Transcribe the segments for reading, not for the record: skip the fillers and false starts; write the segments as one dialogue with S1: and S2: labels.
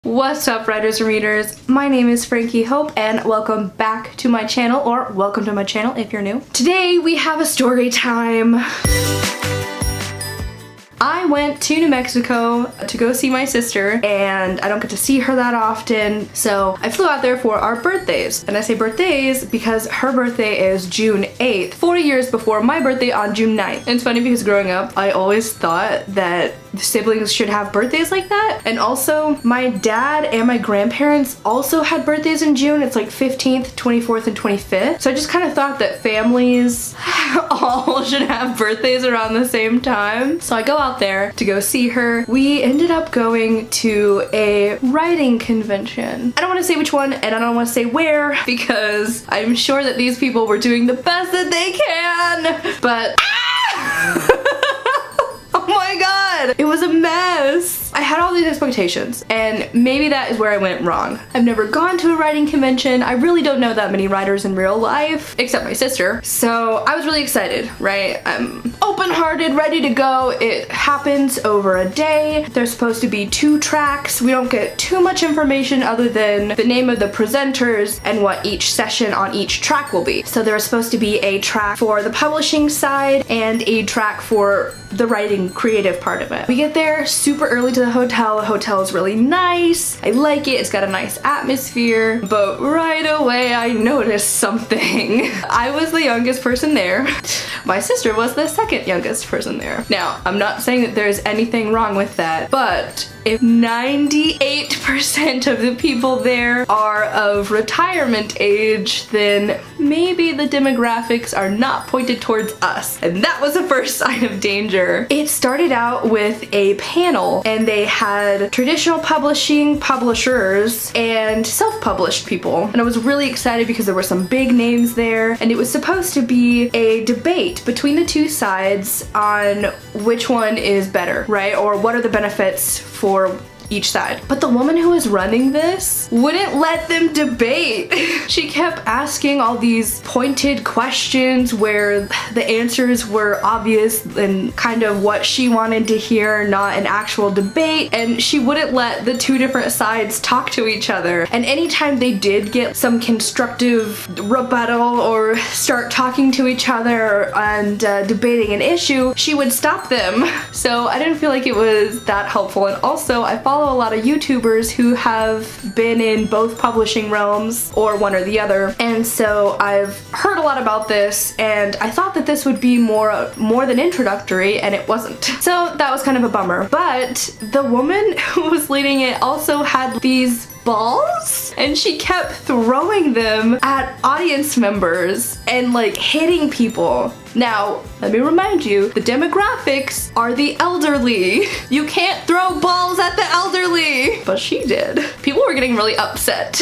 S1: What's up, writers and readers? My name is Frankie Hope and welcome back to my channel, or welcome to my channel if you're new. Today we have a story time. I went to New Mexico to go see my sister, and I don't get to see her that often, so I flew out there for our birthdays. And I say birthdays because her birthday is June 8th, 4 years before my birthday on June 9th. And it's funny because growing up, I always thought that siblings should have birthdays like that. And also, my dad and my grandparents also had birthdays in June. It's like 15th, 24th, and 25th. So I just kind of thought that families all should have birthdays around the same time. So I go out there to go see her. We ended up going to a writing convention. I don't want to say which one and I don't want to say where because I'm sure that these people were doing the best that they can. But oh my god, it was a mess. I had all these expectations, and maybe that is where I went wrong. I've never gone to a writing convention. I really don't know that many writers in real life, except my sister. So I was really excited, right? I'm open-hearted, ready to go. It happens over a day. There's supposed to be 2 tracks. We don't get too much information other than the name of the presenters and what each session on each track will be. So there was supposed to be a track for the publishing side and a track for the writing creative part of it. We get there super early to the hotel. The hotel is really nice. I like it. It's got a nice atmosphere. But right away I noticed something. I was the youngest person there. My sister was the second youngest person there. Now, I'm not saying that there's anything wrong with that, but if 98% of the people there are of retirement age, then maybe the demographics are not pointed towards us. And that was the first sign of danger. It started out with a panel, and they had traditional publishing publishers and self-published people. And I was really excited because there were some big names there, and it was supposed to be a debate between the two sides on which one is better, right? Or what are the benefits for each side. But the woman who was running this wouldn't let them debate. She kept asking all these pointed questions where the answers were obvious and kind of what she wanted to hear, not an actual debate, and she wouldn't let the two different sides talk to each other. And anytime they did get some constructive rebuttal or start talking to each other and debating an issue, she would stop them. So I didn't feel like it was that helpful. And also, I follow a lot of YouTubers who have been in both publishing realms or one or the other, and so I've heard a lot about this, and I thought that this would be more than introductory, and it wasn't. So that was kind of a bummer. But the woman who was leading it also had these balls, and she kept throwing them at audience members and like hitting people. Now, let me remind you, the demographics are the elderly. You can't throw balls at the elderly, but she did. People were getting really upset.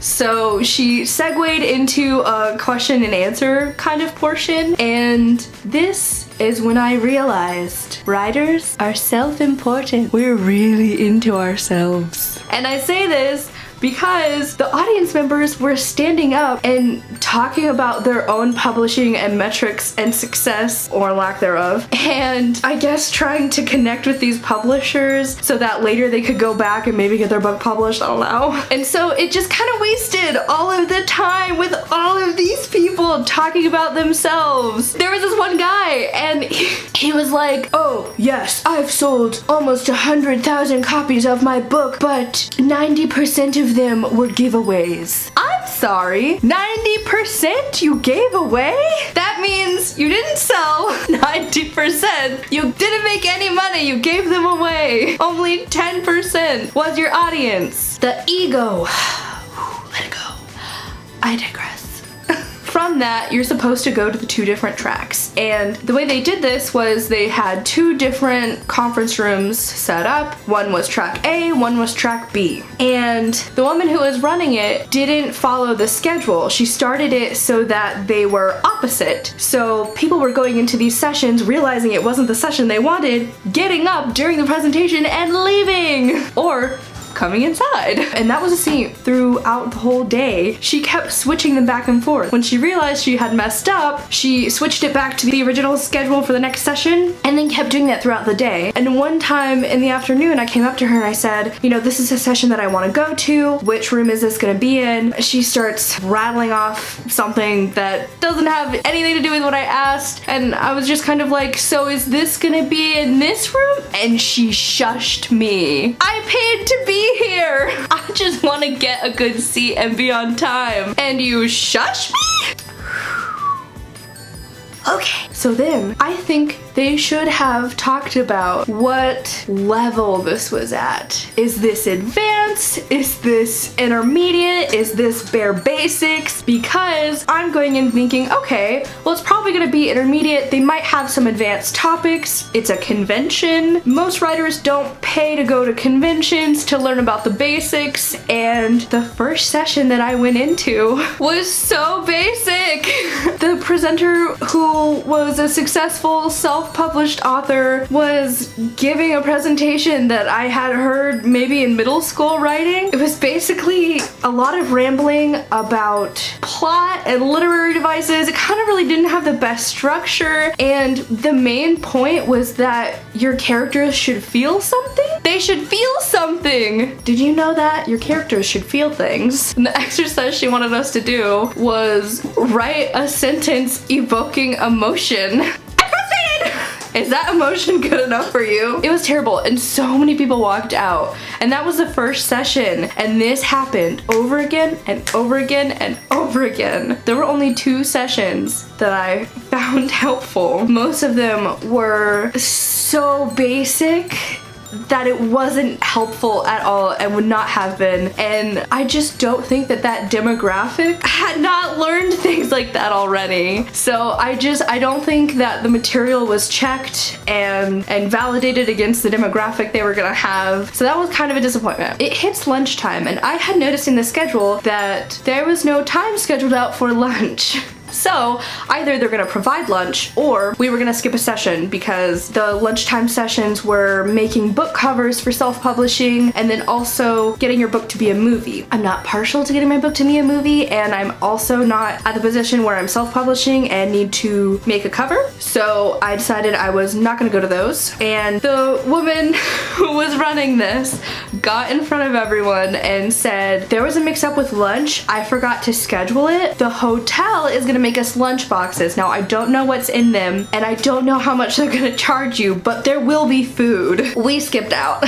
S1: So she segued into a question and answer kind of portion, and this is when I realized writers are self-important. We're really into ourselves. And I say this because the audience members were standing up and talking about their own publishing and metrics and success, or lack thereof, and I guess trying to connect with these publishers so that later they could go back and maybe get their book published, I don't know. And so it just kind of wasted all of the time with all of these people talking about themselves. There was this one guy, and he was like, oh yes, I've sold almost 100,000 copies of my book, but 90% of them were giveaways. I'm sorry, 90% you gave away? That means you didn't sell 90%. You didn't make any money, you gave them away. Only 10% was your audience. The ego. Let it go. I digress. From that, you're supposed to go to the 2 different tracks. And the way they did this was they had 2 different conference rooms set up. One was track A, one was track B. And the woman who was running it didn't follow the schedule. She started it so that they were opposite. So people were going into these sessions, realizing it wasn't the session they wanted, getting up during the presentation and leaving. Or coming inside. And that was a scene throughout the whole day. She kept switching them back and forth. When she realized she had messed up, she switched it back to the original schedule for the next session and then kept doing that throughout the day. And one time in the afternoon, I came up to her and I said, you know, this is a session that I want to go to. Which room is this going to be in? She starts rattling off something that doesn't have anything to do with what I asked. And I was just kind of like, so is this going to be in this room? And she shushed me. I paid to be here. I just want to get a good seat and be on time. And you shush me? Okay, so then I think they should have talked about what level this was at. Is this advanced? Is this intermediate? Is this bare basics? Because I'm going in thinking, okay, well, it's probably gonna be intermediate. They might have some advanced topics. It's a convention. Most writers don't pay to go to conventions to learn about the basics. And the first session that I went into was so basic. The presenter, who was a successful self-published author, was giving a presentation that I had heard maybe in middle school writing. It was basically a lot of rambling about plot and literary devices. It kind of really didn't have the best structure, and the main point was that your characters should feel something. They should feel something. Did you know that? Your characters should feel things. And the exercise she wanted us to do was write a sentence evoking emotion. Is that emotion good enough for you? It was terrible, and so many people walked out. And that was the first session, and this happened over again and over again and over again. There were only 2 sessions that I found helpful. Most of them were so basic that it wasn't helpful at all and would not have been. And I just don't think that that demographic had not learned things like that already. So I don't think that the material was checked and validated against the demographic they were gonna have. So that was kind of a disappointment. It hits lunchtime, and I had noticed in the schedule that there was no time scheduled out for lunch. So either they're gonna provide lunch or we were gonna skip a session, because the lunchtime sessions were making book covers for self-publishing and then also getting your book to be a movie. I'm not partial to getting my book to be a movie, and I'm also not at the position where I'm self-publishing and need to make a cover. So I decided I was not gonna go to those. And the woman who was running this got in front of everyone and said, there was a mix-up with lunch. I forgot to schedule it. The hotel is gonna make us lunch boxes. Now, I don't know what's in them, and I don't know how much they're gonna charge you, but there will be food. We skipped out.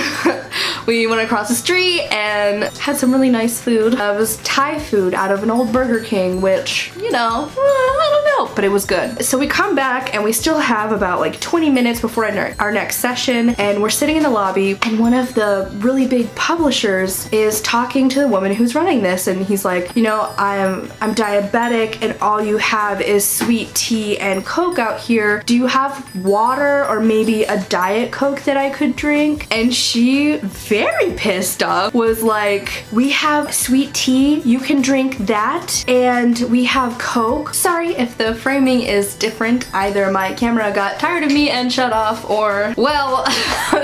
S1: We went across the street and had some really nice food. It was Thai food out of an old Burger King, which, you know, I don't know, but it was good. So we come back and we still have about like 20 minutes before our next session, and we're sitting in the lobby, and one of the really big publishers is talking to the woman who's running this, and he's like, you know, I'm diabetic and all you have is sweet tea and Coke out here. Do you have water or maybe a Diet Coke that I could drink? And she, very pissed off, was like, we have sweet tea, you can drink that, and we have Coke. Sorry if the framing is different. Either my camera got tired of me and shut off, or, well,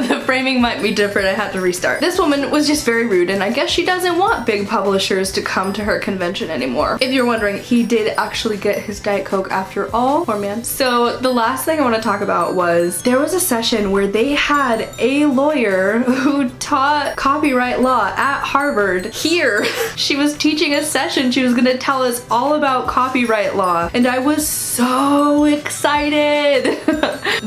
S1: the framing might be different. I had to restart. This woman was just very rude, and I guess she doesn't want big publishers to come to her convention anymore. If you're wondering, he did actually get his Diet Coke after all. Poor man. So the last thing I want to talk about was there was a session where they had a lawyer who taught copyright law at Harvard here. She was teaching a session. She was gonna tell us all about copyright law, and I was so excited.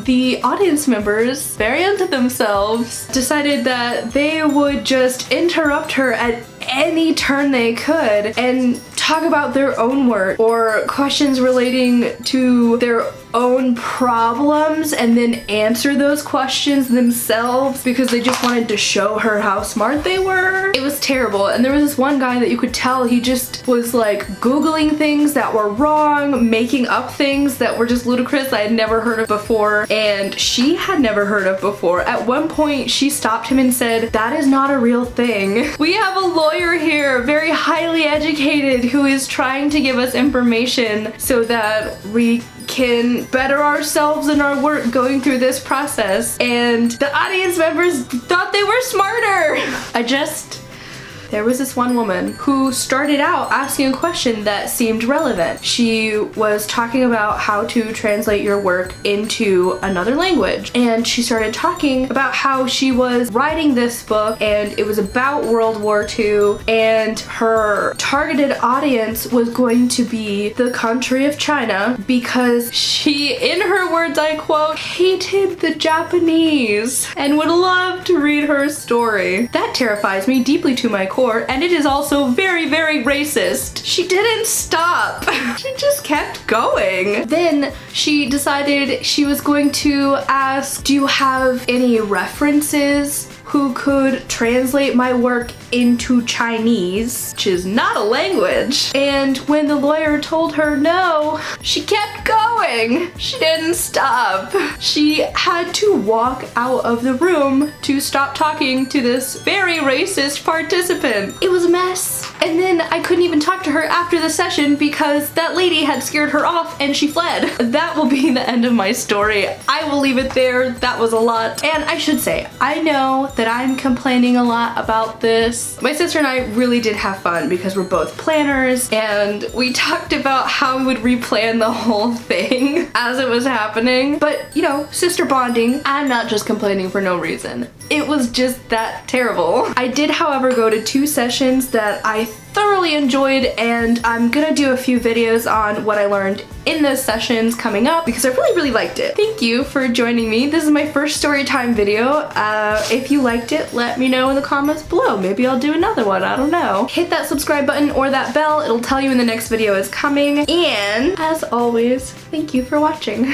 S1: The audience members, very unto themselves, decided that they would just interrupt her at any turn they could and talk about their own work or questions relating to their own problems, and then answer those questions themselves because they just wanted to show her how smart they were. It was terrible. And there was this one guy that you could tell he just was like Googling things that were wrong, making up things that were just ludicrous I had never heard of before, and she had never heard of before. At one point she stopped him and said, that is not a real thing. We have a lawyer here, very highly educated, who is trying to give us information so that we can better ourselves in our work going through this process. And the audience members thought they were smarter. I just there was this one woman who started out asking a question that seemed relevant. She was talking about how to translate your work into another language, and she started talking about how she was writing this book and it was about World War II, and her targeted audience was going to be the country of China because she, in her words, I quote, hated the Japanese and would love to read her story. That terrifies me deeply to my core, and it is also very, very racist. She didn't stop. She just kept going. Then she decided she was going to ask, do you have any references who could translate my work into Chinese, which is not a language? And when the lawyer told her no, she kept going. She didn't stop. She had to walk out of the room to stop talking to this very racist participant. It was a mess. And then I couldn't even talk to her after the session because that lady had scared her off and she fled. That will be the end of my story. I will leave it there. That was a lot. And I should say, I know that I'm complaining a lot about this. My sister and I really did have fun because we're both planners, and we talked about how we would replan the whole thing as it was happening. But, you know, sister bonding, I'm not just complaining for no reason. It was just that terrible. I did, however, go to 2 sessions that I thoroughly enjoyed, and I'm gonna do a few videos on what I learned in those sessions coming up because I really liked it. Thank you for joining me. This is my first story time video. If you liked it, let me know in the comments below. Maybe I'll do another one, I don't know. Hit that subscribe button or that bell. It'll tell you when the next video is coming. And as always, thank you for watching.